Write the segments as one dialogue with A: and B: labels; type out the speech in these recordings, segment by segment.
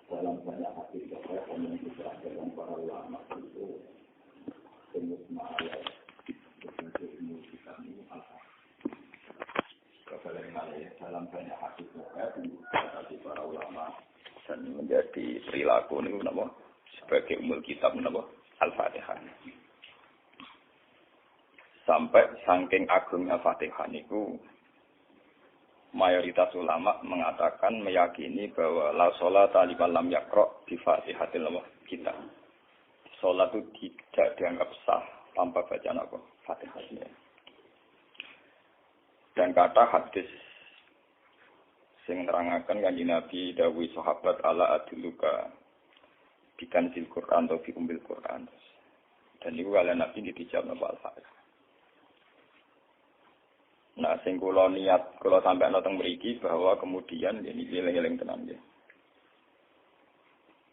A: Dalam banyak hadis yang dijelaskan para ulama itu semut ma'ala berbentuk ilmu kita ini dalam banyak hadis yang dijelaskan para ulama dan menjadi perilaku ini nama sebagai umul kitab nama Al-Fatihah. Sampai saking agungnya Fatihah niku mayoritas ulama mengatakan meyakini bahwa la sholata liman lam yaqra bi Fatihatil kitab. Salat itu tidak dianggap sah tanpa bacaan apa? Fatihah. Dan kata hadis sing nerangaken kanjeng Nabi dawuh sahabat ala adluka bikanzil Quran atau bi umbil Quran. Dan niku kalian Nabi dijawab napa Al-Fatihah. Nah, sing kula niat kula sampai ana teng mriki bahwa kemudian ini eling-eling tenan nggih.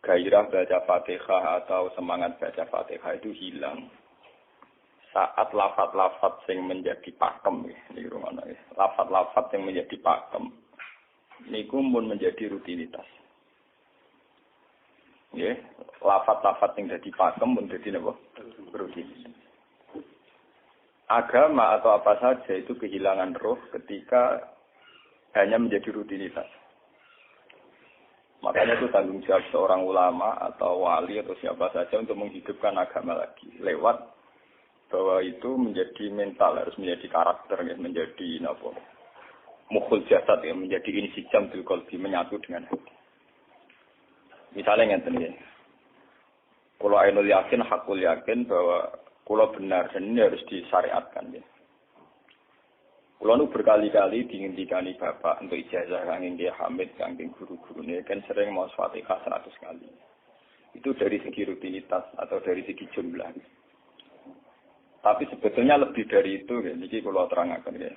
A: Gairah baca Fatihah atau semangat baca Fatihah itu hilang saat lafaz-lafaz yang menjadi pakem nggih ngono nggih. Lafaz-lafaz yang menjadi pakem niku mun menjadi rutinitas. Nggih, lafaz-lafaz yang dadi pakem mun dadi napa? Rutinitas. Agama atau apa saja itu kehilangan roh ketika hanya menjadi rutinitas. Makanya itu tanggung jawab seorang ulama atau wali atau siapa saja untuk menghidupkan agama lagi. Lewat bahwa itu menjadi mental, harus menjadi karakter, menjadi mukhul jasad, menjadi insijam bil qalbi, menyatu dengan hati. Misalnya ngeten nggih. Kalau ainul yakin, hakul yakin bahwa kalau benar, dan ini harus disyariatkan. Ya. Kalau nu berkali-kali dihentikan Bapak untuk ijazah kanging Kiai Hamid, kanging guru-guru ini kan sering mau Fatihah 100 kali. Itu dari segi rutinitas atau dari segi jumlah. Tapi sebetulnya lebih dari itu, ya. Ini kalau terangkan ya.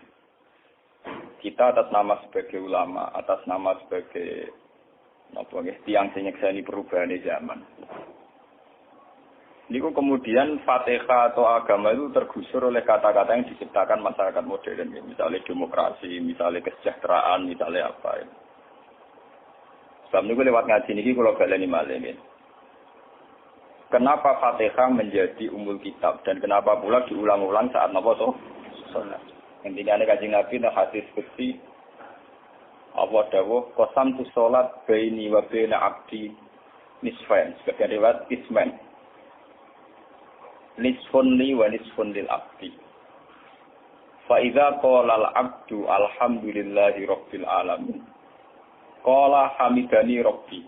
A: Kita atas nama sebagai ulama, atas nama sebagai tiang senyekseni perubahan zaman. Niku kemudian Fatihah atau agama itu tergusur oleh kata-kata yang diciptakan masyarakat modern, misalnya demokrasi, misalnya kesejahteraan, misalnya apa. Sebab niku lewat ngaji niki kula baleni malih nggih. Kenapa Fatihah menjadi umul kitab dan kenapa pula diulang-ulang saat napa to? Salat. Intinya Kanjeng Nabi nang hadis qudsi Allah dawuh qasam tu salat baini wa baina abdi nisfain, sebagai riwayat isman. Nisfun li wa nisfun lil abdi. Fa idza qala al abdu alhamdulillahi rabbil alamin. Qala hamidani rabbi.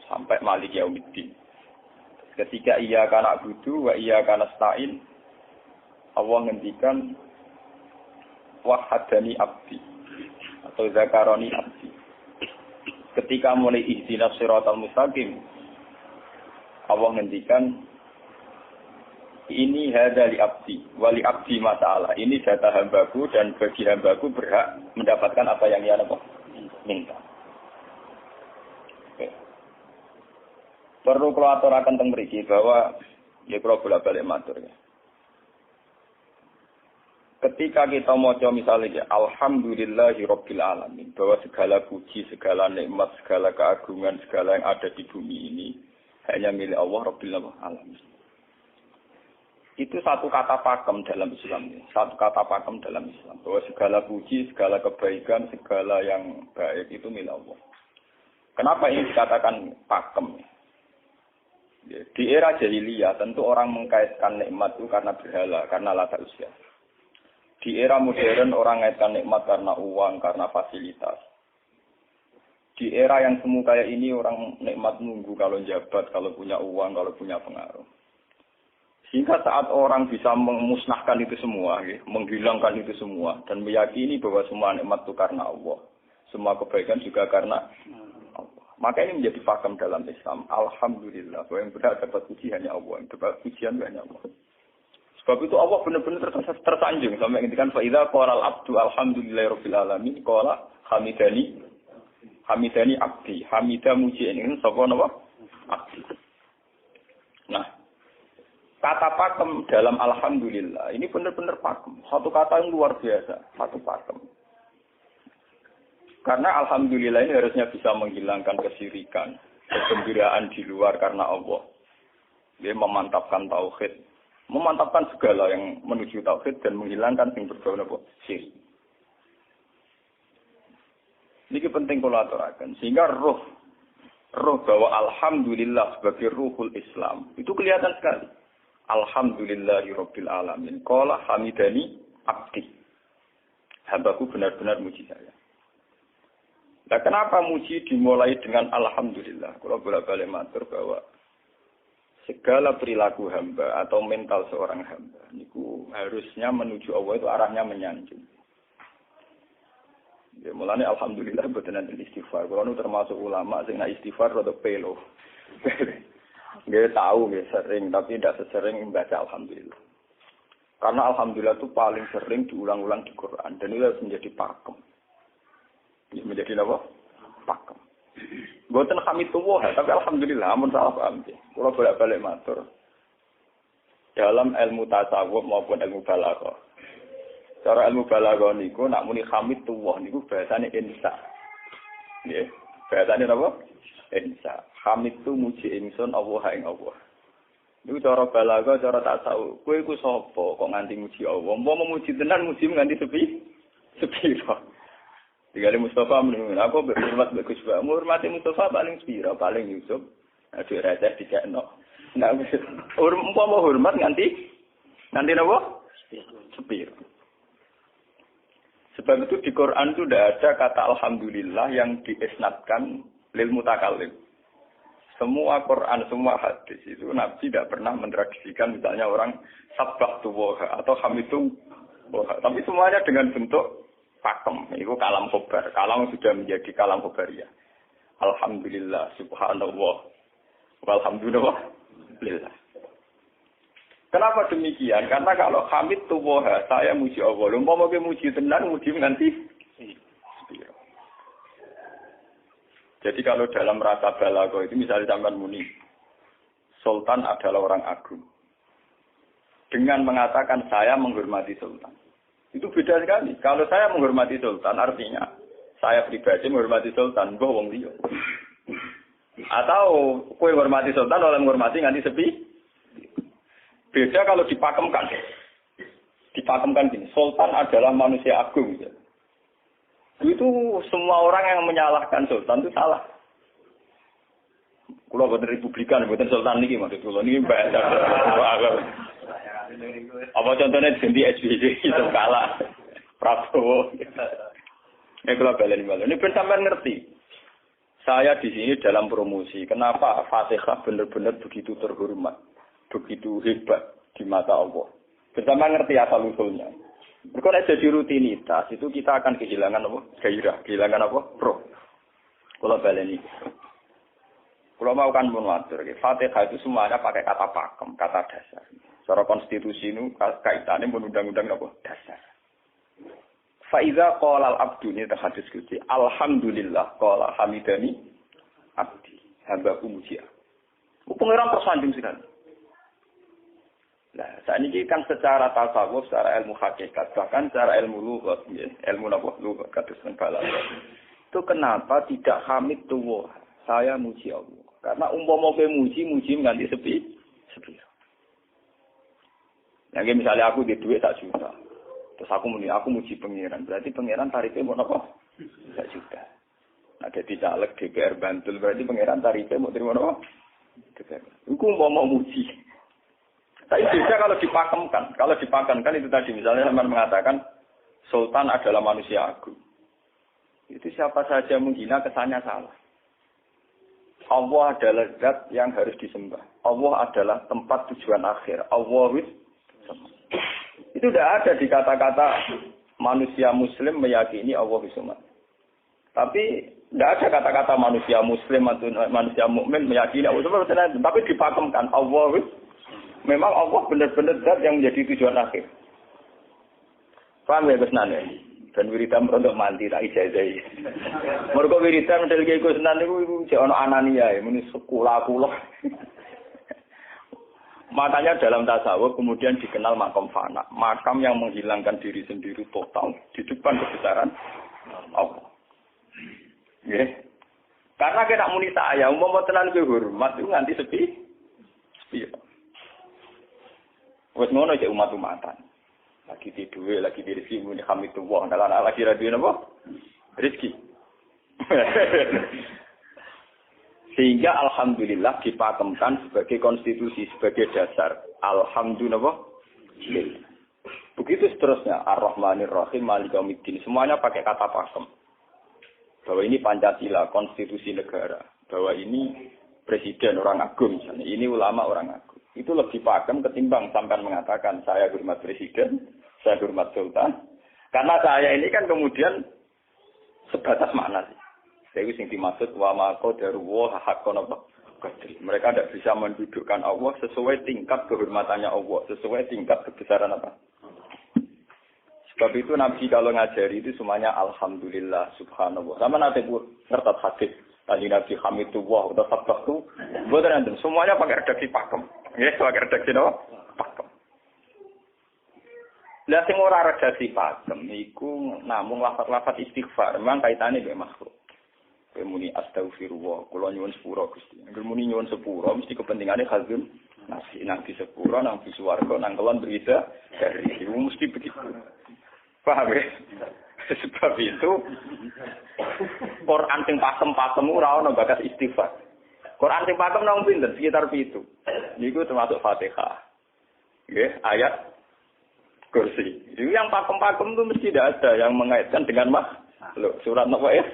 A: Sampai malik yaumiddin. Ketika ia kana budu wa ia kana stain, Allah ngendikan wahadani abdi atau zakaroni abdi. Ketika mulai ihdinas siratal mustaqim, Allah ngendikan ini hadali abdi, wali abdi masalah. Ini data hambaku dan bagi hambaku berhak mendapatkan apa yang ia minta. Oke. Perlu kalau aturakan teng mriki bahwa ya kalau bolak-balik matur ya. Ketika kita maca misalnya alhamdulillahi rabbil alamin, bahwa segala puji, segala nikmat, segala keagungan, segala yang ada di bumi ini hanya milik Allah Rabbil Alamin. Itu satu kata pakem dalam Islam. Satu kata pakem dalam Islam. Bahwa segala puji, segala kebaikan, segala yang baik itu milik Allah. Kenapa ini dikatakan pakem? Di era jahiliyah tentu orang mengkaitkan nikmat itu karena berhala, karena lata usia. Di era modern orang mengaitkan nikmat karena uang, karena fasilitas. Di era yang semu kayak ini orang nikmat nunggu kalau jabat, kalau punya uang, kalau punya pengaruh. Sehingga saat orang bisa memusnahkan itu semua, menghilangkan itu semua, dan meyakini bahwa semua nikmat itu karena Allah. Semua kebaikan juga karena Allah. Maka ini menjadi pakem dalam Islam. Alhamdulillah, bahwa yang benar dapat puji hanya Allah, yang dapat pujian hanya Allah. Sebab itu Allah benar-benar tersanjung sampai ngendikan fa idza qala al-abdu alhamdulillahirabbil alamin qala hamidani abdi. Hamidah muji ini sapa napa? Abdi. Nah, kata pakem dalam alhamdulillah ini benar-benar pakem. Satu kata yang luar biasa, satu pakem. Karena alhamdulillah ini harusnya bisa menghilangkan kesyirikan, kegembiraan di luar karena Allah. Dia memantapkan tauhid, memantapkan segala yang menuju tauhid dan menghilangkan yang berbau syirik. Ini penting kalau aturakan. Sehingga roh bahwa alhamdulillah sebagai ruhul Islam itu kelihatan sekali. Alhamdulillahirabbil alamin. Qala hamidani abdi. Hambaku benar-benar muji saya. Nah, kenapa muji dimulai dengan alhamdulillah? Kalau bolak-balik matur bahwa segala perilaku hamba atau mental seorang hamba niku harusnya menuju Allah itu arahnya menyanjung. Ya mulane alhamdulillah mboten enten istighfar. Kalau nu termasuk ulama sing nak istighfar rada pelo. Nggih tahu nggih sering tapi tidak sesering membaca alhamdulillah. Karena alhamdulillah itu paling sering diulang-ulang di Quran dan itu harus menjadi pakem. Menjadi apa? Pakem. Mboten hamidullah, tapi alhamdulillah amun salah paham nggih. Kula bolak-balik matur. Dalam ilmu tasawuf maupun ilmu balaghah. Cara ilmu balaghah niku nak muni hamidullah niku bahasane insa. Nggih. Bahasane napa? Insa. Hamid tu muji ingsun Allah ing Allah. Niku cara balaghah, cara tasawuf. Kowe iku sapa kok nganti muji Allah? Umpama muji tenan muji nganti sepiro. Tiga Mustafa menurut aku berhormat bagus banget. Menghormati Mustafa paling sepira, paling Yusuf. Aduh raja dikekno. Nah, umpama hormat nganti napa? Sepira. Sebab itu di Quran itu tidak ada kata alhamdulillah yang diisnadkan lil mutakallim. Semua Quran, semua hadis itu Nabi tidak pernah mentradisikan misalnya orang sabbahtu wa atau hamidu wa. Tapi semuanya dengan bentuk pakem, itu kalam khobar. Kalam sudah menjadi kalam khobariyah. Alhamdulillah, subhanallah, walhamdulillah. Kenapa demikian? Karena kalau hamid tuwah, saya muji Allah. Umpama kowe muji tenan, muji nganti. Jadi kalau dalam rasa balaghah itu misalnya sampean muni, Sultan adalah orang agung. Dengan mengatakan saya menghormati Sultan. Itu beda sekali. Kalau saya menghormati Sultan, artinya saya pribadi menghormati Sultan, mbah wong liya. Atau kowe menghormati Sultan, oleh menghormati nganti sepi. Beda kalau dipakemkan. Dipakemkan gini, Sultan adalah manusia agung. Itu semua orang yang menyalahkan Sultan itu salah. Kalau buatan Republikan, buatan Sultan ini maksud kula niki bahasa. Apa contohnya ganti SBY itu kalah Prabowo. Ini kalau baleni malah. Ini ben sampean ngerti. Saya di sini dalam promosi. Kenapa Fatihah benar-benar begitu terhormat, begitu hebat di mata Allah. Ben sampean ngerti asal usulnya. Kalau jadi rutinitas itu kita akan kehilangan apa? Gairah, kehilangan apa? Roh. Kalau baleni. Kalau mau kan mengatur, Fatihah itu semuanya pakai kata pakem, kata dasar. Secara konstitusi ini kaitannya undang-undang apa? Dasar. Faiza qala al-abdu ini terhadis kunci. Alhamdulillah qala hamidani abdi. Hambaku muji. Pengiran tersanjung sekali. Nah, saat ini kan secara tasawuf, secara ilmu hakikat, bahkan secara ilmu lughat, ilmu lughat kados balaghah. Itu kenapa tidak hamid tuwa? Saya muji Allah. Karena umpama kowe muji nganti sepi. Yang misalnya aku di duit 1 juta. Terus aku muji pangeran. Berarti pangeran tarifnya mau apa? 1 juta. Nah, jadi caleg DPR Bantul berarti pangeran tarifnya mau terima apa? Aku mau muji. Tapi beda kalau dipakemkan. Kalau dipakemkan itu tadi misalnya teman mengatakan Sultan adalah manusia agung. Itu siapa saja menghina kesannya salah. Allah adalah zat yang harus disembah. Allah adalah tempat tujuan akhir. Itu tidak ada di kata-kata manusia muslim meyakini Allah Bismillah. Tapi tidak ada kata-kata manusia muslim atau manusia mukmin meyakini Allah Bismillah. Tapi dipakemkan Allah Memang Allah benar-benar zat yang menjadi tujuan akhir. Paham ya Gus Nan ya? Dan wiridan untuk mandi tak ijazahi. Mergo wiridan model Kiai Gus Nan niku jek ana anania ya, muni sekula-kula. Makanya dalam tasawuf kemudian dikenal makam fana, makam yang menghilangkan diri sendiri total di depan kebesaran Allah. Nggih. Karena kita muni saya, umpama tenan ke hormat itu nganti sepi. Wes ngono cek umat-umatan. Lagi di duwe, lagi di rezeki muni hamidullah, ndalan lagi ra duwe napa? Rezeki. Sehingga alhamdulillah dipakemkan sebagai konstitusi, sebagai dasar. Alhamdulillah. Begitu seterusnya. Ar-Rahmanir Rahim, Maliki Yaumiddin. Semuanya pakai kata pakem. Bahwa ini Pancasila, konstitusi negara. Bahwa ini presiden orang agung misalnya. Ini ulama orang agung. Itu lebih pakem ketimbang sampai mengatakan saya hormat presiden, saya hormat sultan. Karena saya ini kan kemudian sebatas makna sih. Itu yang dimaksud wa ma qadaruhu haqqan qadri. Mereka tidak bisa mendudukkan Allah sesuai tingkat kehormatannya Allah, sesuai tingkat kebesaran apa. Sebab itu Nabi kalau ngajari itu semuanya alhamdulillah subhanallah. Sama nanti bu ngerti hadis tadi Nabi hamidullah atau sabtu, buat nanti semuanya pakai redaksi pakem. Ya, pakai redaksi apa? Pakem. Lah sing ora redaksi pakem iku namung lafaz-lafaz istighfar, memang kaitannya dengan makhluk. Muni astaghfirullah, kula nyuwun sepura Gusti. Angger muni nyuwun sepura mesti kepentingane hazim nasi nang di sepura nang di swarga nang kelon berita dari itu mesti begitu. Paham ya? Sebab itu Quran sing pakem-pakem ora ono bakas istighfar. Quran sing pakem nang pinten sekitar 7. Niku termasuk Fatihah. Nggih, ayat kursi. Itu yang pakem-pakem itu mesti tidak ada yang mengaitkan dengan makhluk. Surat napa ya?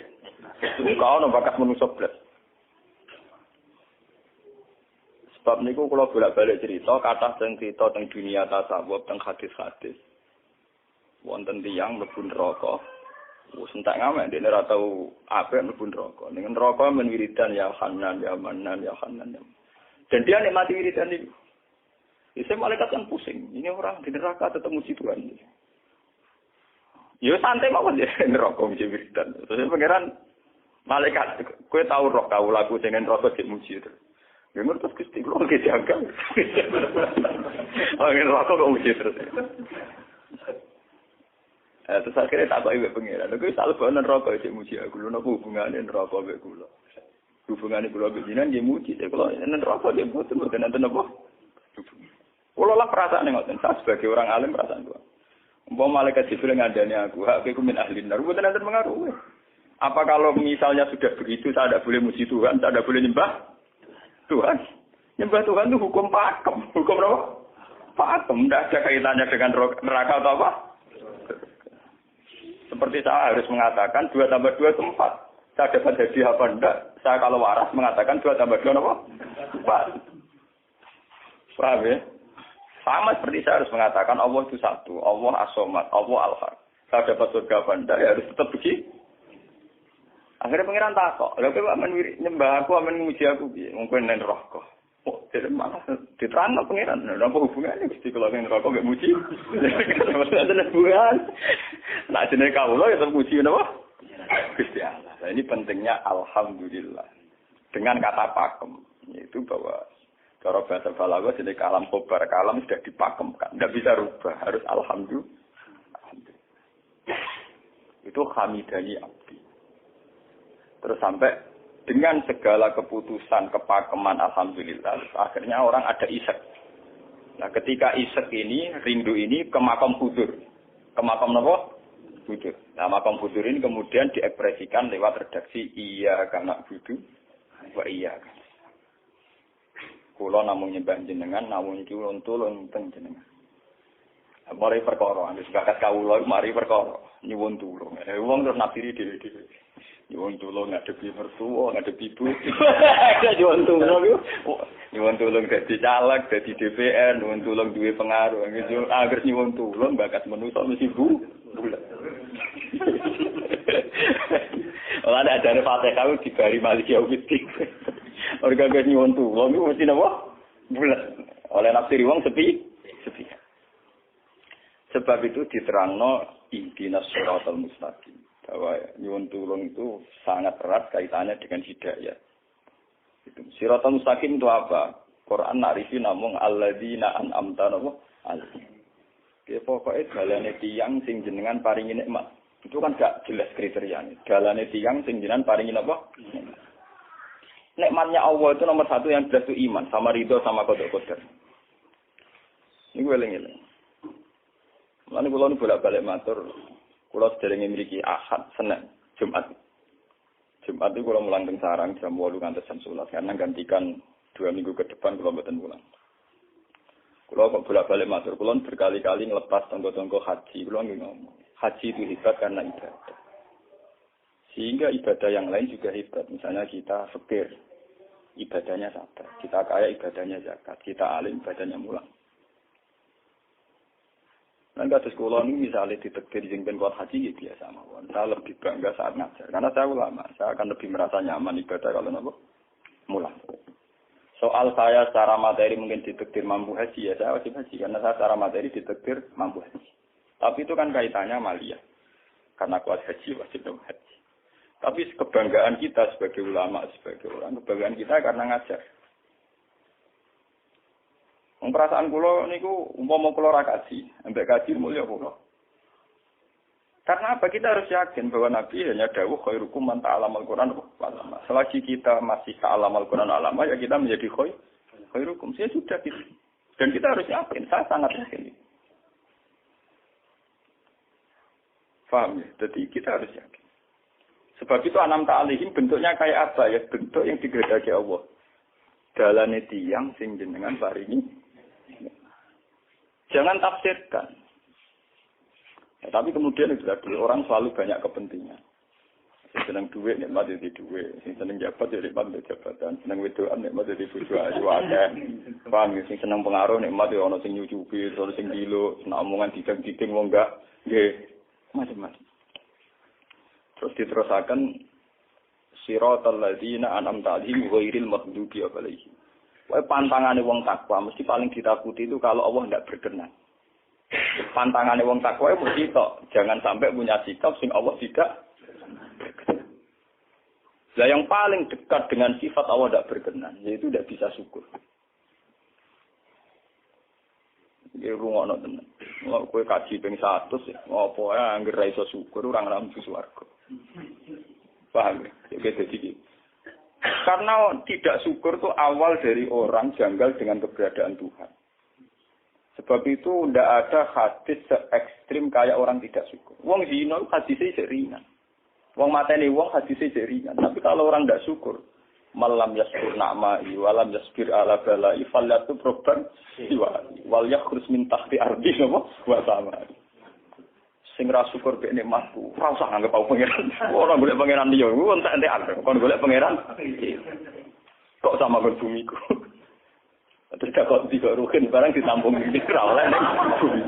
A: Itu kau ono bakat manusia blas. Sebab niku kalau bolak-balik cerita, kata cerita tentang dunia tasawuf, tentang hadis-hadis. Wonten tiyang mlebu neraka. Wis entek ngamek dene ora tau apik mlebu neraka. Ning neraka men wiridan ya Hanan ya Manan ya Hanan. Dan dia nikmati wiridan itu. Isi malaikat kan pusing. Ini orang di neraka tetap muji Tuhan. Ya santai mawon ya neraka muji wiridan. Terus pangeran malaikat, kowe tau roh kawulaku sing neraka dimuji terus. Ya ngertos Gusti kula iki jaga. Oh, neraka kok muji terus. Terus akhirnya tak kok iwek pengiran. Kowe selalu bawa neraka dimuji aku. Lha napa hubungane neraka mek kula? Hubungane kula bejinan nggih muji, kula neraka nggih mboten enten apa? Kula lah perasaan ngoten, saya sebagai orang alim perasaan kula. Umpama malaikat Jibril ngandani aku, hak kowe min ahli neraka, mboten enten pengaruh. Apa kalau misalnya sudah begitu, saya tidak boleh muji Tuhan, saya tidak boleh nyembah Tuhan? Nyembah Tuhan itu hukum pakem. Hukum apa? Pakem. Tidak ada kaitannya dengan neraka atau apa? Seperti saya harus mengatakan 2 tambah 2 itu 4. Saya dapat hadiah apa enggak? Saya kalau waras mengatakan 2 tambah 2 apa? 4. Paham ya? Sama seperti saya harus mengatakan Allah itu satu. Allah as-somad. Allah al-haq. Saya dapat surga apa enggak? Ya harus tetap begitu. Akhirnya pengiran takok, lha kowe amen nyembah aku, amen muji aku piye? Mungkin nen neraka. Oh, jadi malah diterangno pengiran. Lha apa hubungane Gusti kula ning neraka mek muji? Ada hubungan. Nah, jenenge kawula ya tetep muji napa? Gusti Allah. Nah, ini pentingnya alhamdulillah. Dengan kata pakem, yaitu bahwa cara bahasa balaghah jenenge kalam khobar, kalam sudah dipakemkan, enggak bisa rubah, harus alhamdulillah. Itu hamidani abdi. Terus sampai dengan segala keputusan kepakeman alhamdulillah, akhirnya orang ada isek. Nah, ketika isek ini, rindu ini ke makam hudur. Ke makam apa? Hudur. Nah, makam hudur ini kemudian diekspresikan lewat redaksi iya kana budu wa iya. Kula namung nyembah jenengan, namung nyuwun tulung teng jenengan. Mari perkara, wis bakat kawula mari perkara nyuwun tulung. Wong terus nafsiri dhewe-dhewe. Nyuwun tulung ngadepi mertua, ngadepi ibu. Nyuwun tulung yo. Nyuwun tulung dadi caleg, dadi DPR, nyuwun tulung duwe pengaruh. Angger nyuwun tulung bakat manusa mesti bulat. Ora ada ajare Fatihah dibari Maliki Yaumiddin. Orga nyuwun tulung mesti napa? Bulat. Oleh nafsiri wong sepi. Sebab itu diterangno ihdinas siratal mustaqim. Bahwa nyuwun tulung itu sangat erat kaitannya dengan hidayah. Itu siratal mustaqim itu apa? Quran narifi namung alladzina an'amta alaihim. Ya pokoknya dalane tiyang sing jenengan paringi nikmat. Itu kan gak jelas kriterianya. Dalane tiyang sing jenengan paringi apa? Nikmatnya Allah itu nomor satu yang jelas itu iman sama ridho sama qada. Ini gue eling-eling. Lan kula nu bolak-balik matur, kula sederenge mriki Ahad, Senin, Jumat. Jumat itu kula mulang teng sarang jam 8 ngantos jam 11 karena gantikan 2 minggu ke depan kula mboten pulang. Kula kok bolak-balik matur, kula berkali-kali ngelepas tonggo-tonggo haji, kula ngomong. Haji itu hebat karena ibadah. Sehingga ibadah yang lain juga hebat. Misalnya kita fakir, ibadahnya sabar. Kita kaya, ibadahnya zakat. Kita alim, ibadahnya mulang. Dan kasus kula ini misalnya ditekdir jengben kuat haji, ya biasa mawon. Saya lebih bangga saat ngajar. Karena saya ulama, saya akan lebih merasa nyaman ibadah kalau mulang. Soal saya secara materi mungkin ditekdir mampu haji, ya saya wajib haji. Karena saya secara materi ditekdir mampu haji. Tapi itu kan kaitannya maliyah. Karena kuat haji, wajib haji. Tapi kebanggaan kita sebagai ulama, sebagai orang, kebanggaan kita karena ngajar. Perasaan kula niku umpama kula ra kaji, ambek kaji mulya kula. Karena apa? Kita harus yakin bahwa Nabi hanya dawuh khairukum man ta'allamal Qur'an wa 'allama. Selagi kita masih ta'allamal Qur'an alama, ya kita menjadi khairukum. Saya sudah gitu. Dan kita harus yakin, saya sangat yakin. Paham ya? Jadi kita harus yakin. Sebab itu anam ta'alihim bentuknya kayak apa ya? Bentuk yang digedaki Allah. Dalane tiyang sing jenengan paringi. Jangan tafsirkan. Ya, tapi kemudian itu tadi orang selalu banyak kepentingan. Sing seneng duit nikmat jadi duit, sing seneng jabat jadi nikmat jadi jabatan, seneng wedoan nikmat jadi bojo ayu akeh. Paham sing seneng pengaruh nikmat ya ana sing nyucupi, ana sing gilo, seneng omongan didang-diding wong enggak nggih macam-macam. Terus diterusaken siratal ladzina an'amta 'alaihim ghairil maghdubi 'alaihim. Wae pantangane wong takwa mesti paling ditakuti itu kalau Allah tidak berkenan. Pantangane wong takwa mesti tok, jangan sampai punya sikap sing Allah tidak berkenan. Lah yang paling dekat dengan sifat Allah tidak berkenan, yaitu tidak bisa syukur. Iki rungokno tenan. Kalau kowe kaji ping 100 ya, ngopo ae anggere ra iso syukur ora ngampu swarga. Paham ya? Jadi karena tidak syukur itu awal dari orang janggal dengan keberadaan Tuhan. Sebab itu tidak ada hadis se-ekstrim kayak orang tidak syukur. Wong zina hadisnya ringan. Wong mateni wong hadisnya ringan. Tapi kalau orang tidak syukur, malam yaskur na'ma'i walam yasbir ala bala'i falyatu proban siwali wal yakhrus min tahti ardi wa samai. Sing ra syukur mek nikmatku, ora usah anggap aku pangeran. Ora golek pangeran liya, ku entek-entek. Kon golek pangeran. Kok sama kon bumiku. Terus kok tidak rugen barang ditampung iki ora oleh ning bumi.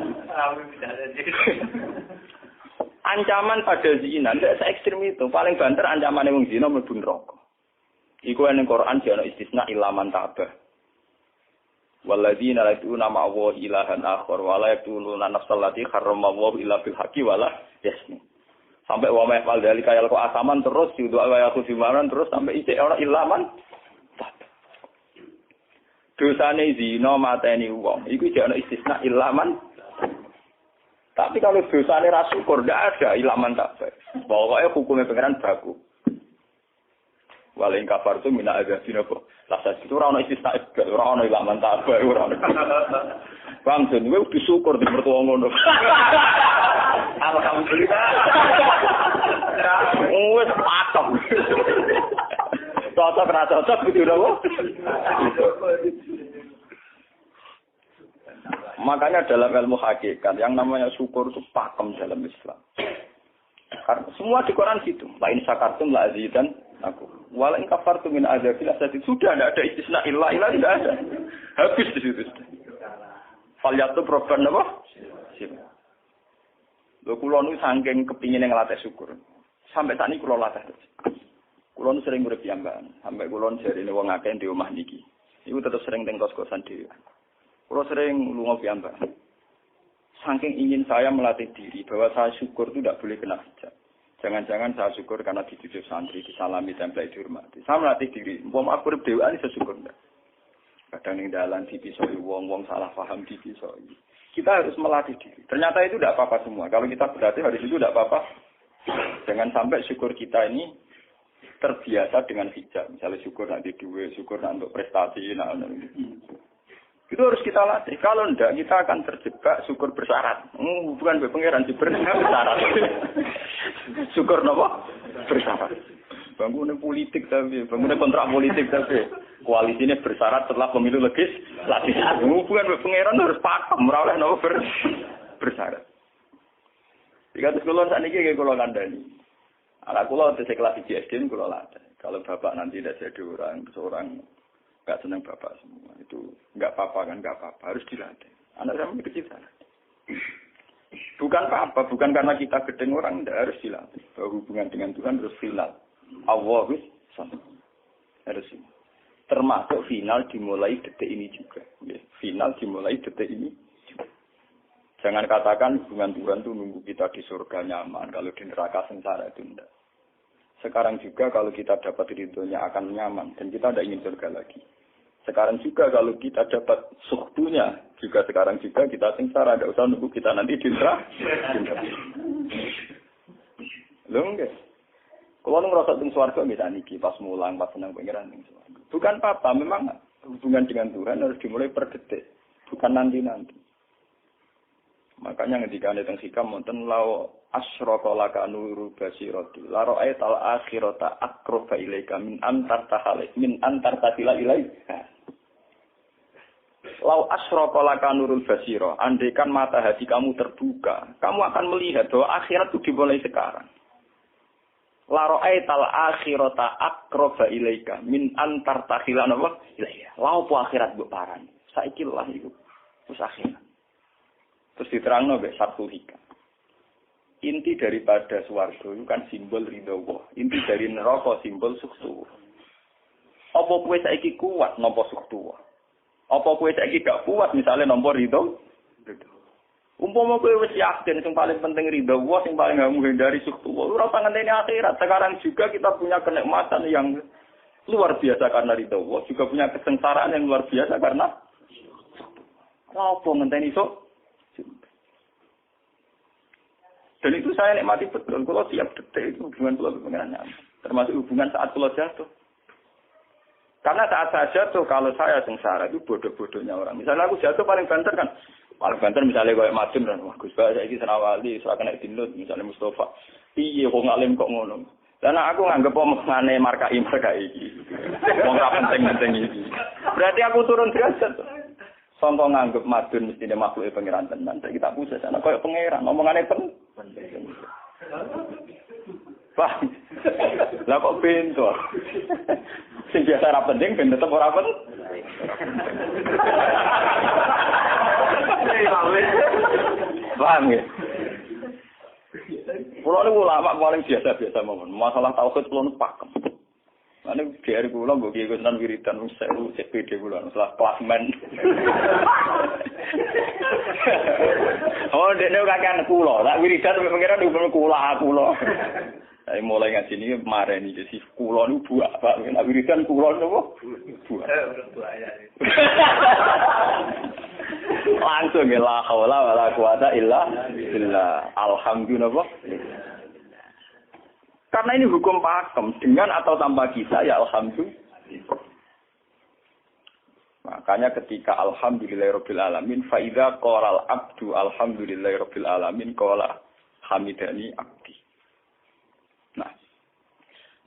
A: Ancaman pada zina ndak se-ekstrem itu. Paling banter ancamane wong zina mlebu neraka. Iku ning Quran jane istisna ilaman tabah. Walladzina yad'una ma'allahi ilahan akhar wa la yaqtuluna nafsal lati harramallahu illa bil haqqi wa la yasni. Sampai wa ma'al dalika yalqa asaman terus yudu wa yakhudhu maran terus sampai isi ora ilaman. Dosane zina mateni wong iku jane istisna ilaman. Tapi kalau dosane ra syukur ndak ada ilaman tak. Pokoke hukume pangeran baku. Walain kafar tu mina azabina kok. Lasa itu ora ono istisna, ora ono ilaman tak ora ono. Bang jen kowe disyukur di mertua ngono. Alhamdulillah. Wes patok. Cocok ra cocok kudu lho. Makanya dalam ilmu hakikat yang namanya syukur itu pakem dalam Islam. Karena semua di Quran gitu. Lain syakartum la azidan aku. Wala in kafartum min azabil asad sudah tidak ada istisna illa tidak ada. Habis di situ. Falyatu proban apa? Lho kula nu saking kepingin ngelatih syukur. Sampai saat ini kula latih terus. Kula nu sering urip piyambakan, sampai kula jarine wong akeh di omah niki. Iku tetep sering teng kos-kosan dhewe. Kalau sering lunga piyambak. Saking ingin saya melatih diri bahwa saya syukur itu tidak boleh kena hijab. Jangan-jangan saya syukur karena dicucuk santri, disalami, tempel, dihormati. Saya melatih diri. Umpama aku urip dhewean iso syukur ndak. Kadang ning dalan dipisoi wong-wong salah paham dipisoi. Kita harus melatih diri. Ternyata itu tidak apa-apa semua. Kalau kita berlatih hari itu tidak apa-apa. Jangan sampai syukur kita ini terbiasa dengan hijab. Misalnya syukur nanti duit, syukur nanti untuk prestasi. Itu harus kita latih. Kalau enggak, kita akan terjebak syukur bersyarat. Bukan pengeran bersyarat. Syukur apa? Bersyarat. Bangunnya politik tapi, bangunnya kontrak politik tapi. Koalisinya bersyarat setelah pemilu legislatif. Bukan pengeran harus pakem. Meraulah apa bersyarat. Jika terus kulon saat ini kayak kulon kandani. Anak kulon kelas SD kulon latih. Kalau bapak nanti tidak jadi seorang nggak senang bapak semua itu nggak apa-apa kan, nggak apa-apa, harus dilatih. Anak saya kecil sana. Bukan apa-apa, bukan karena kita gedeng orang, tidak harus dilatih. Bahwa hubungan dengan Tuhan harus final. Allah harus ini. Termasuk final dimulai detik ini juga. Final dimulai detik ini juga. Jangan katakan hubungan Tuhan itu nunggu kita di surga nyaman, kalau di neraka sengsara itu tidak. Sekarang juga kalau kita dapat ridhonya akan nyaman dan kita tidak ingin surga lagi. Sekarang juga kalau kita dapat suhtunya, juga sekarang juga kita sengsara, tidak usah nunggu kita nanti di neraka. Loh enggak. Kalau ngerasa di surga misalnya niki pas mulang, pas senang pengiran di surga. Bukan apa-apa, memang hubungan dengan Tuhan harus dimulai per detik, bukan nanti-nanti. Makanya ketika ada yang hikam wonten lau asyraka laka nuru basirati la ra'aital akhirata aqraba ilaika min antar tahila ilaika. Lau asyraka laka nurul basira, andaikan mata hati kamu terbuka, kamu akan melihat bahwa akhirat itu dimulai sekarang. La ra'aital akhirata aqraba ilaika min antar tahila ilaika. Lau po akhirat mbok parani. Saiki lah iku. Terus akhirat. Terus diterangno mek satu hikam. Inti daripada swarga itu kan simbol ridho Allah. Inti dari neraka simbol suktu. Apa kowe saiki kuat nampa suktu? Apa kowe saiki gak kuat misalnya nampa ridho? Umpama kowe wis yakin sing paling penting ridho Allah, sing paling gak menghindari suktu. Ora usah ngenteni akhirat. Sekarang juga kita punya kenikmatan yang luar biasa karena ridho Allah, juga punya kesengsaraan yang luar biasa karena apa ngenteni sok? Dan itu saya nikmati betul. Kalau tiap detik itu hubungan pulau dengan nyaman. Termasuk hubungan saat pulau jatuh. Karena saat saya jatuh, kalau saya sengsara itu bodoh-bodohnya orang. Misalnya aku jatuh paling banter kan. Paling banter misalnya kayak Madun dan wah Gus Bah saya ini senawali, saya kena dinut misalnya Mustafa. Iya kok ngalim kok ngono. Dan aku nganggep omongane markai iki. Wong ra penting-penting iki. Berarti aku turun derajat. Sangka nganggep Madun mestine makhluke pangeran tenan. Saiki tak puses ana koyo pangeran omongane penting. Wah. Lah kok pintu. Sing biasa ra penting ben tetep ora penting. Paham ya? Kulo niku ulama paling biasa-biasa mawon. Masalah tauhid kulo niku pakem. Ane biar kulo mbok kiye Gunan wiridan wis sewu CPD kulo masalah klasmen. Oh, dene ora kan kulo. Tak wiridan pengiran hukum kulo. Saya mulai ngaji ini kemarin ini sih kulo niku buak, Pak. Nek wiridan kulo niku buak. Langsung ya la haula wala quwata illa billah. Alhamdulillah. Karena ini hukum pakem dengan atau tanpa kita ya alhamdulillah. Makanya ketika alhamdulillahirabbil alamin fa idza qala al abdu alhamdulillahirabbil alamin qala hamidani abdi. Nah,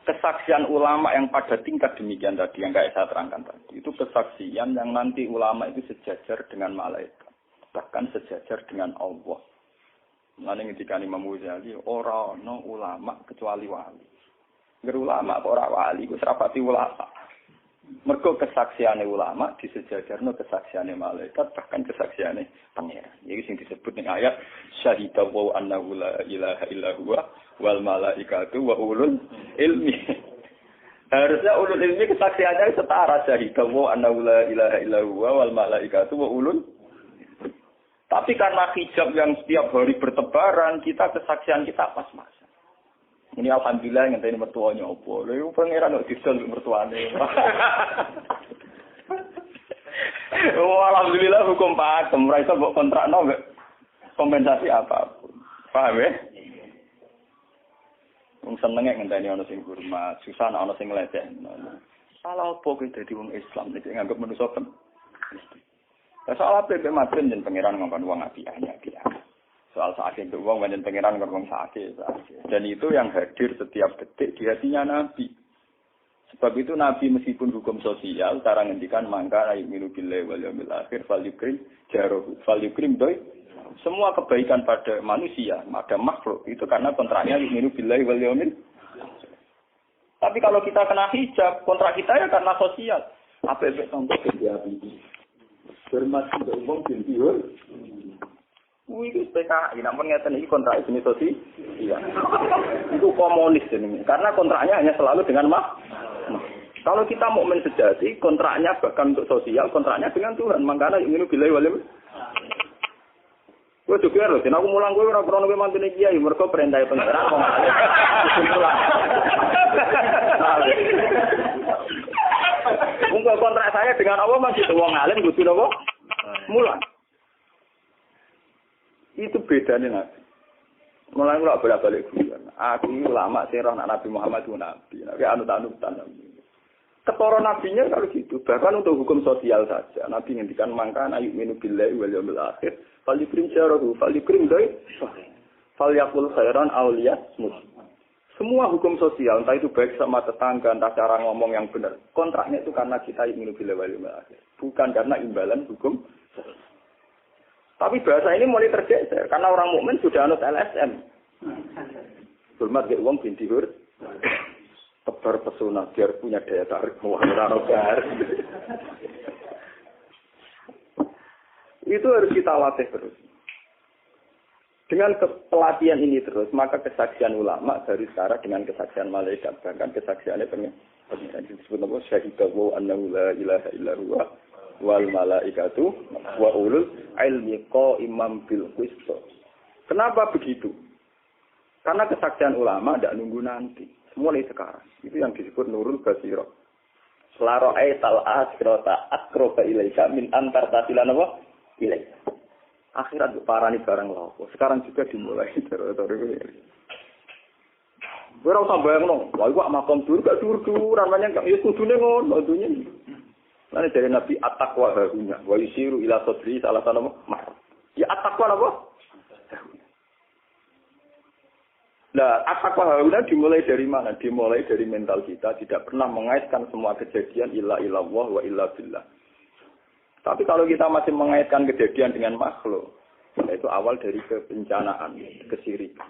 A: kesaksian ulama yang pada tingkat demikian tadi yang kayak saya terangkan tadi, itu kesaksian yang nanti ulama itu sejajar dengan malaikat, bahkan sejajar dengan Allah. Mulane ketika Imam Ghazali ora ana ulama kecuali wali. Ngger ulama kok ora wali, wis rapati ulama. Mergo kesaksiane ulama disejajarno kesaksiane malaikat, bahkan kesaksiane pangeran. Iki sing disebut ning ayat syahida wa annahu la ilaha illa huwa wal malaikatu wa ulul ilmi. Harusnya ulul ilmi kesaksiannya setara syahidawu annahu la ilaha illallah wal malaikatu wa ulul. Tapi karena hijab yang setiap hari bertebaran, kita kesaksian kita pas-pasan. Ini alhamdulillah ngenteni mertuanya opo. Lha pangeran kok didol mertuane. Oh, alhamdulillah hukum pakem, ora iso mbok kontrakno kompensasi apapun. Paham ya? Wong senenge ngenteni ana sing hormat, susah ana sing nglecehno. Salah opo kuwi dadi wong Islam nek nganggep manusa kan. Soal apa yang maten dan pangeran ngomong uang apiahnya dia. Soal sakit itu uang dan pangeran ngomong sakit. Dan itu yang hadir setiap detik di hatinya Nabi. Sebab itu Nabi meskipun hukum sosial, cara ngendikan mangka ayyuminu billahi wal yawmil akhir falyukrim jarohu falyukrim doi. Semua kebaikan pada manusia, pada makhluk itu karena kontraknya ayyuminu billahi wal yawmil. Tapi kalau kita kena hijab, kontrak kita ya karena sosial. Apa efek contoh dia ini? Bermat untuk umum bintiur. Itu PKI, namun ngeten ini kontrak jenis sosial. Iya. Itu komunis ini. Karena kontraknya hanya selalu dengan kalau kita mukmin sejati, kontraknya bahkan untuk sosial, kontraknya dengan Tuhan. Makanya ini bilai walim. Gue juga loh, aku mulang gue orang krono mantune kiai, mereka perintah pengeran kok. Untuk kontrak saya dengan Allah masih wong alim kudu napa? Mulang. Itu bedanya Nabi. Mulai kula bolak-balik guyon. Aku ulama sing roh Nabi Muhammad itu nabi. Nabi anut-anutan. Ketara nabinya kalau gitu. Bahkan untuk hukum sosial saja. Nabi ngendikan mangkana yu'minu billahi wal yawmil akhir falyukrim syarahu falyukrim doi falyaqul khairan aw liyasmut. Semua hukum sosial, entah itu baik sama tetangga, entah cara ngomong yang benar. Kontraknya itu karena kita yu'minu billahi wal yawmil akhir. Bukan karena imbalan hukum sosial. Tapi bahasa ini mulai tergeser karena orang mukmin sudah anut LSM. Hormat ke uang binti hur. Tebar pesona biar punya daya tarik muharrar. Itu harus kita latih terus. Dengan pelatihan ini terus, maka kesaksian ulama dari sekarang dengan kesaksian malaikat, bahkan kesaksiannya pengen disebut apa? Syahidawu annahu la ilaha illallah wal malaikatu wa ulul ilmi qaiman bil qist. Kenapa begitu? Karena kesaksian ulama tidak nunggu nanti, mulai sekarang. Itu yang disebut nurul basirah. Selaro aital asrota akroba ilaika min antar tasilan apa? Ilaika. Akhirat parani barang lapo. Sekarang juga dimulai terus. Ora usah bayangno, wah iku makom dur gak dur-duran namanya ya kudune ngono dunya. Lan dari Nabi at-taqwa harunya wa yusiru ila sadri salah satu mah. Ya at-taqwa apa? Nah, at-taqwa harunya dimulai dari mana? Dimulai dari mental kita, tidak pernah mengaitkan semua kejadian illa illallah wa illa billah. Tapi kalau kita masih mengaitkan kejadian dengan makhluk, itu awal dari kebencanaan, kesirikan.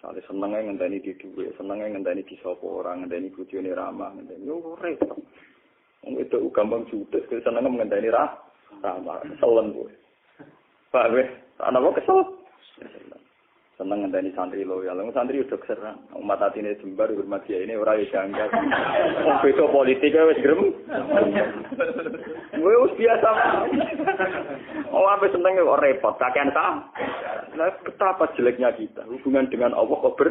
A: Soalnya senengnya ngenteni di duwe, senengnya ngenteni di sopo orang, ngenteni bujone ramah, ngenteni yo repot. Wong itu gampang judes, senengnya ngenteni ramah, keselen kowe. Pak weh, ana kok kesel. Seneng ngenteni santri loyal. Wong santri udah keserang. Umat atine jembar hormat dia ini ora yo janggal. Wong beda politik wis grem. Kowe wis biasa. Oh, apa seneng kok repot, kakean ta? Nah, betapa jeleknya kita. Hubungan dengan Allah kok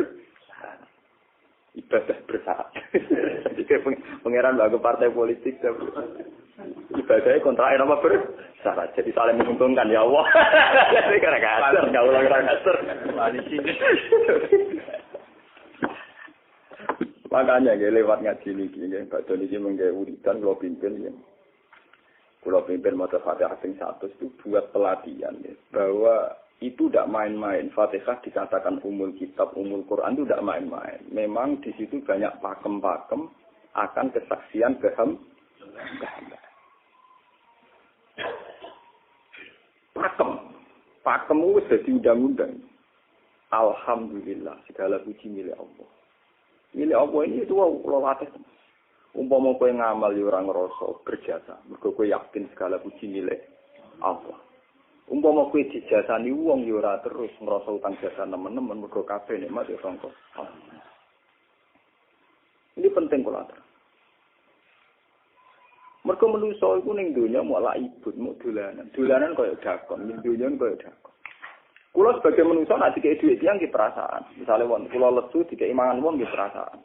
A: ibadah bersyarat. Jadi pangeran bagi partai politik ibadahnya kontrain apa bersyarat. Jadi saling menguntungkan ya Allah. Jadi karena kasar, nggak ulang kasar. Makanya lewat ngaji ini, Pak Doni ini menggawe uritan kalau pimpin ya. Kalau pimpin mata Fatihah sing 100 itu buat pelatihan ya, bahwa itu tidak main-main. Fatihah dikatakan umul kitab, umul Quran itu tidak main-main. Memang di situ banyak pakem-pakem akan kesaksian kehambahan. Pakem itu sudah diundang-undang. Alhamdulillah, segala puji milik Allah. Milik Allah ini itu Allah latih. Umpama kowe ngamal ya ora ngrasa berjasa, mergo kowe yakin segala puji milik Allah. Umpama kowe dijasani wong ya ora terus ngrasa utang jasa nemen-nemen mergo kabeh nikmat ya sangka Allah. Ini penting kula atur. Mergo manusa iku ning donya malah ibun, mau dolanan. Dolanan koyo dakon, ning donya koyo dakon. Kula sebagai manusa nek dikek dhuwit tiyang nggih perasaan. Misale wong kula lesu dikek mangan wong nggih perasaan.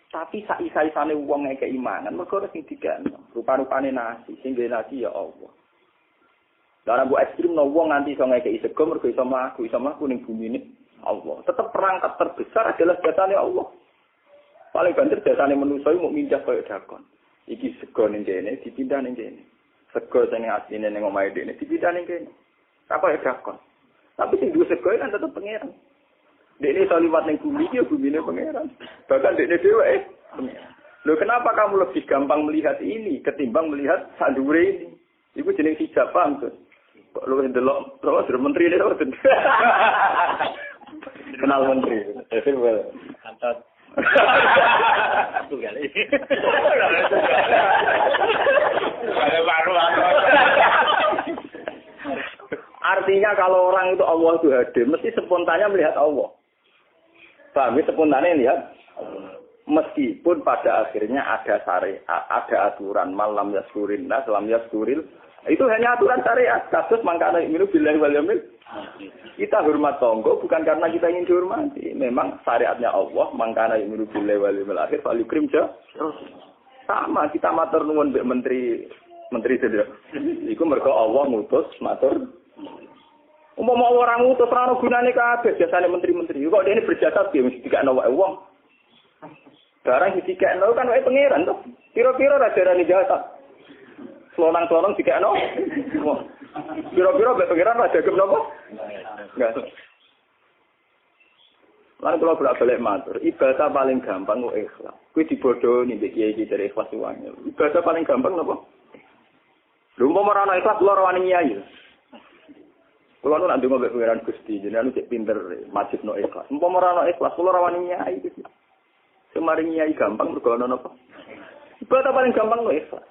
A: Tapi saisa-isane wong ngekek imangan mergo sing dikekno. Rupa-rupane nasi, sing ngene nasi ya Allah. Lah mbok ekstrem no wong nganti iso ngekeki sego mergo iso mlaku ning bumine Allah. Tetap perangkat terbesar adalah jasane Allah. Paling banter jasane manusa iku mung mindah koyo dakon. Iki sego ning kene dipindah ning kene. Sego sing asline ning omahe dene dipindah ning kene. Apa ya dakon. Tapi sing duwe sego kan tetep pangeran. Dene iso liwat ning bumi iki bumine pangeran. Bahkan dene dhewe pangeran. Lho kenapa kamu lebih gampang melihat ini ketimbang melihat sandure ini? Iku jeneng hijab paham tuh. Kok lu ndelok terus menteri ini terus. Kenal menteri.
B: Kantor. Satu kali. Ada baru.
A: Artinya kalau orang itu Allah itu hadir, mesti spontannya melihat Allah. Paham? Spontannya lihat. Meskipun pada akhirnya ada syariat, ada aturan malam yaskurin, lam yaskuril. Itu hanya aturan syariat. Kasus mangkana minu billahi wal yaumil. Kita hormat tonggo bukan karena kita ingin dihormati. Memang syariatnya Allah mangkana minu billahi wal yaumil akhir fal yukrim ja. Sama kita matur nuwun mbek menteri sedaya. Iku mergo Allah ngutus matur. Umpama orang ngutus ora ono gunane kabeh jasane menteri-menteri. Kok dene berjasa piye mesti dikakno wae wong. Barang dikakno kan wae pangeran to. Pira-pira ra darani jasa. Selonang-selonang dikakno. Pira-pira mbek pangeran ra dagem napa? Enggak. Lan kula bolak-balik matur, ibadah paling gampang kok ikhlas. Kuwi dibodohi mbek kiai iki dari ikhlas wae. Ibadah paling gampang napa? Lha umpama ora ana ikhlas kula ora wani nyai. Kula nu nak ndonga mbek pangeran Gusti, jenengan cek pinter masjid no ikhlas. Umpama ora ana ikhlas kula ora wani nyai iki. Semaring nyai gampang mergo ana napa? Ibadah paling gampang no ikhlas.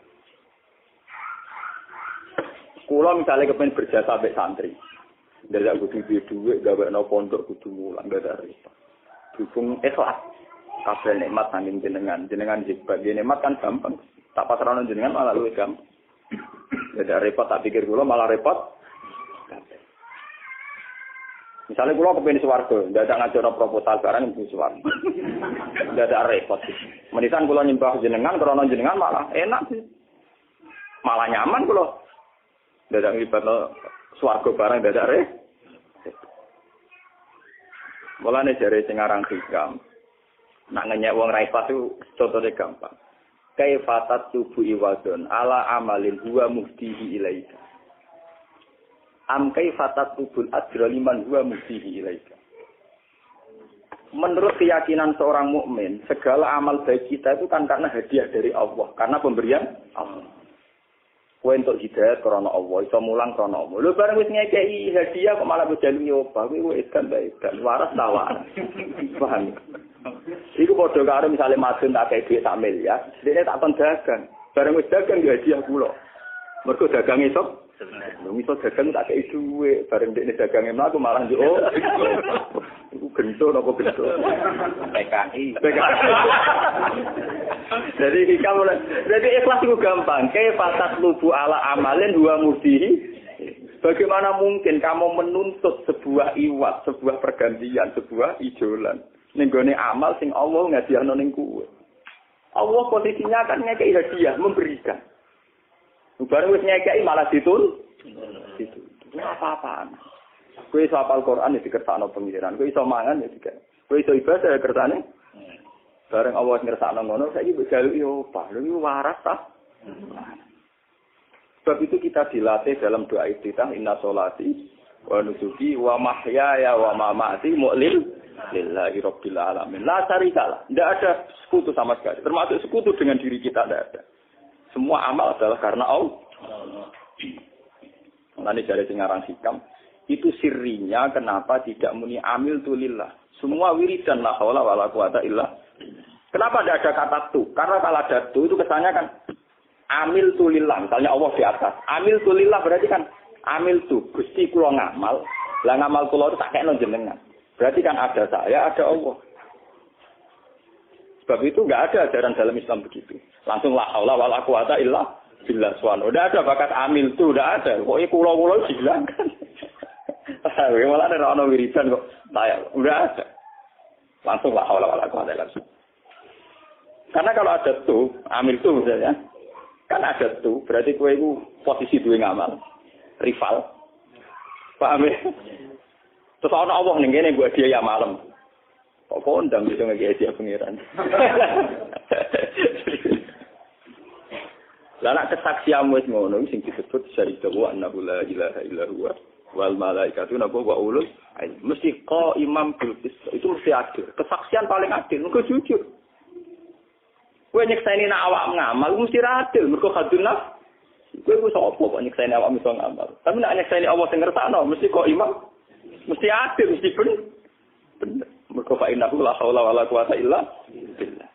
A: Kula misalnya kepen berjasa sampai santri. Dadak kudu duwe gawekno pondok kudu mulang dadak repot. Dukung ikhlas. Kabeh nikmat saking jenengan hebat. Nikmat kan gampang. Tak pasrahno jenengan malah luwih gampang. Dadak repot tak pikir kula malah repot. Misalnya kula kepen swarga, dadak ngajono proposal barang ing swarga. Dadak repot. Menisan kula nyembah jenengan krana jenengan malah enak sih. Malah nyaman kula. Dadak ngibadno swarga barang dadak re. Mulane jare sing aran hikam. Nak ngenyek wong ra ikhlas itu contone gampang. Kaifatat tubu iwadon ala amalin huwa muftihi ilaika. Am kaifatat tubul ajra liman huwa muftihi ilaika. Menurut keyakinan seorang mukmin, segala amal baik kita itu kan karena hadiah dari Allah, karena pemberian Allah. Kowe entuk hidayah karena Allah, iso mulang karena Allah. Lho bareng wis ngekeki hadiah kok malah bojalu nyoba, kowe wis kan baik dan waras tawar. Paham? Iku padha karo misale madun tak kei dhuwit sak miliar, dene tak kon dagang. Bareng wis dagang ya hadiah kula. Mergo dagang esuk Miso dagang tak kei dhuwit, bareng dekne dagange mlaku malah yo. Iku gento napa gento? PKI. Jadi ikhlas itu gampang. Kaifatat lubu ala amalin huwa muftihi. Bagaimana mungkin kamu menuntut sebuah iwat, sebuah pergantian, sebuah ijolan ning gone amal sing Allah ngadihno ning kowe. Allah posisinya kan ngekeki hadiah, memberikan. Bareng wis ngekeki malah ditul. Itu apa-apaan. Kowe iso hafal Quran ya dikersakno pengiran, kowe iso mangan ya dikek. Kowe iso ibadah ya kersane. Bareng Allah ngersakno ngono, saiki mbok jaluki opah. Lha iki waras ta? Sebab itu kita dilatih dalam doa iftitah inna sholati wa nusuki wa mahyaya wa mamati lillahi rabbil alamin. La syarikalah. Tidak ada sekutu sama sekali. Termasuk sekutu dengan diri kita tidak ada. Semua amal adalah karena Allah. Nanti dari singarang hikam itu sirinya kenapa tidak muni amil tulillah. Semua wiridan la haula wala quwata illa. Kenapa tidak ada kata tu? Karena kalau ada tu itu kesannya kan amil tulillah. Misalnya Allah di atas. Amil tulillah berarti kan amil tu. Gusti kula ngamal. Lah ngamal kula itu tak kena jenengan. Berarti kan ada saya, ada Allah. Sebab itu enggak ada ajaran dalam Islam begitu. Langsung la haula wala quwata illa billah subhanahu. Enggak ada bakat amil itu, enggak ada. Pokoke kula-kula dihilangkan. Malah ada ono wiridan kok. Enggak ada. Langsung la haula wala quwata illa billah. Karena kalau ada tuh, amil tuh misalnya, kan ada tuh, berarti kowe iku posisi duwe ngamal. Rival. Paham ya? Terus ana Allah ning kene mbok dia ya malam. Kok kondang bisa ngeki dia pengiran. Lah nek kesaksian wis ngono sing disebut syahida wa annahu la ilaha illa huwa wal malaikatu wa ulul ilmi. Mesti imam bil itu mesti adil. Kesaksian paling adil mergo jujur. Kowe nyekseni nek awak ngamal mesti adil mergo khadun nafs. Kowe ku sapa kok nyekseni awak iso ngamal. Tapi nek nyekseni Allah sing ngersakno mesti kok imam mesti adil mesti bener. Mergo fa innahu la haula wala quwata illa billah.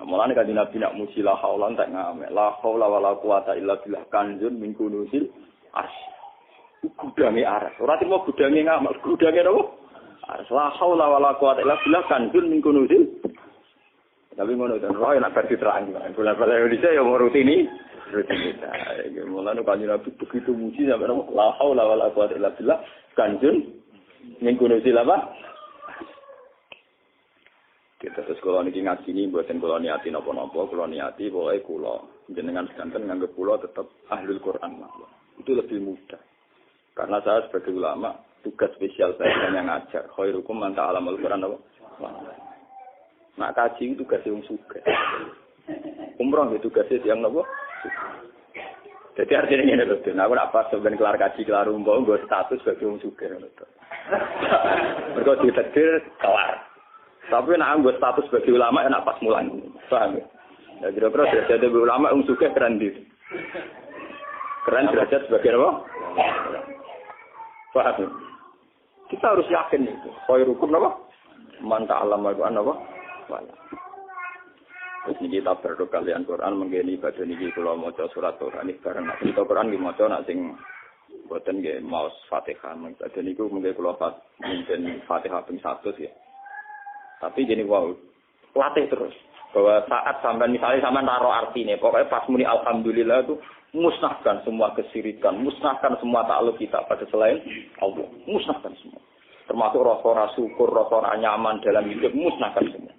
A: Mulane kan Nabi nak muji la haula entek ngamek. La haula wala quwata illa billah kanjun min kunusil as. Gudange aras. Ora timo gudange ngamal, gudange napa? Aras la haula wala quwata illa billah kanjun min kunusil. Tapi ngono kan roh nak versi terang. Bola-bola Indonesia yang rutini. Mulane kan Nabi begitu muji sampai la haula wala quwata illa billah kanjun min kunusil apa? Kita terus kalau niki ngaji ini buatin kalau niati nopo-nopo, kalau niati boleh kulo jenengan sekanten nganggep kulo tetap ahlul Quran lah. Itu lebih mudah. Karena saya sebagai ulama tugas spesial saya hanya ngajar. Khairukum man ta'allamul Quran apa? Nak kaji itu tugas yang suka. Umroh itu tugas yang nopo? Jadi artinya ini loh. Nah, aku apa sebenarnya kelar kaji kelar umroh gue status sebagai yang suka. Mereka ditetir kelar. Tapi nak anggo status sebagai ulama enak pas mulan. Paham ya? Ya kira-kira derajat sebagai ulama suka keren gitu. Keren derajat sebagai apa? Paham ya? Kita harus yakin itu. Khairukum apa? Man ta'allama al-Qur'an apa? Wala. Terus ini kita berdoa kalian Quran menggeni badan ini kalau maca surat Quran ini bareng. Nah, kita Quran di maca nak sing boten nggih maos Fatihah. Badan niku mengke kula mungkin Fatihah ping 100 ya. Tapi jadi wow, latih terus. Bahwa saat sampai misalnya sampai taruh artinya, pokoknya pas muni alhamdulillah itu musnahkan semua kesirikan, musnahkan semua takluk kita pada selain Allah, musnahkan semua. Termasuk rasa syukur, rasa nyaman dalam hidup, musnahkan semua.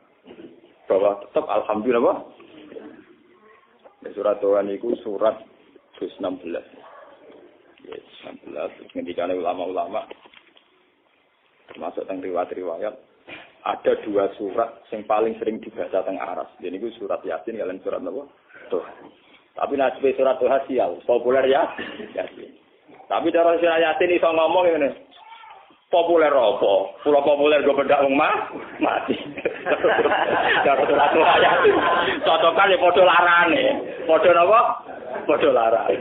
A: Bahwa tetap alhamdulillah. Surat Tuhan itu surat 16. Ya, 16. Ketika ulama-ulama, termasuk tentang riwayat-riwayat, ada 2 surat yang paling sering dibaca teng aras. Jadi itu surat Yasin kalian surat apa? Tuh. Tapi nasib surat Tuh sial, populer ya Yasin. Tapi cara surat Yasin iso ngomong ngene. Populer apa? Pulau populer gue bedak wong mati. Cara surat Tuh Yasin. Cocokan ya padha larane. Padha napa? Padha larane.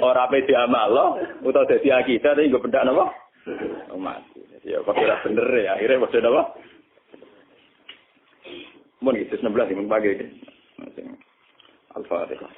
A: Ora pe diamal utawa dadi akidah iki gue bedak napa? Mati. Ya kira bener ya. Akhirnya maksud apa? Mun itu 16 yang pagi. Al-Fatihah.